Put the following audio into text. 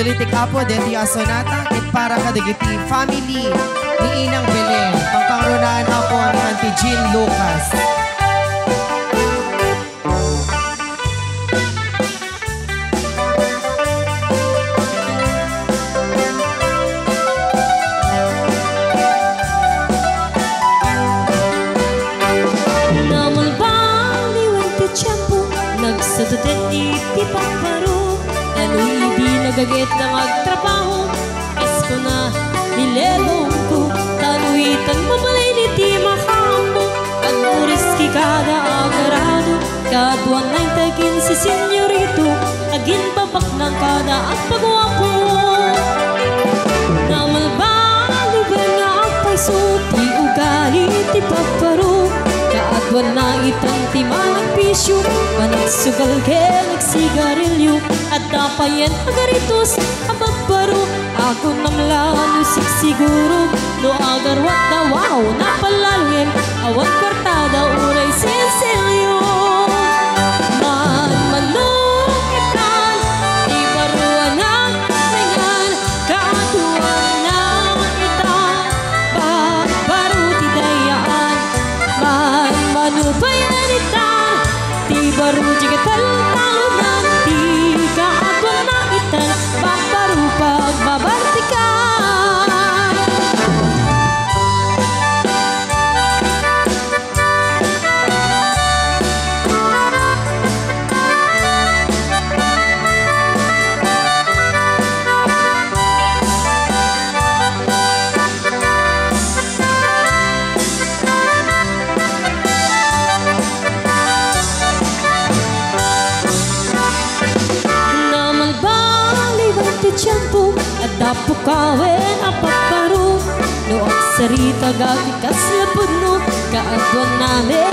Lolitik Apo, deti asonata, kit para kadagiti family ni Inang Belen. Pangpangrunaan Apo ni Auntie Jean Lucas. Nagsadutin iti pagparo, dano'y di nagagit ng agtrabaho. Esko na nilelong ko, dano'y tagmamalay niti makambo. Agmuris ki kada agarado, kaduan na tagin si senyorito, agin babak ng kada ang pagwapo. Namalbali ba nga paiso, ti ugali ti pagparo. Kaadwan na itang timanang pisyo, managsugal ke nagsigarilyo. At napayan agaritos ababaro, ako namlano siguro. No agarwat na wow, napalalungin, awan kwartada uray senselyo. Man-manukitan, di baruan ang mayan, kaadwan na itan, babaro ti dayaan. Man-manupayanitan, di baru jigital talunan, di kaadwan na itan, babaro pagbabartikan. Tiyempo at tapukawin ang pagparo. No ang sarita gagikas lapod no, kaadwan namin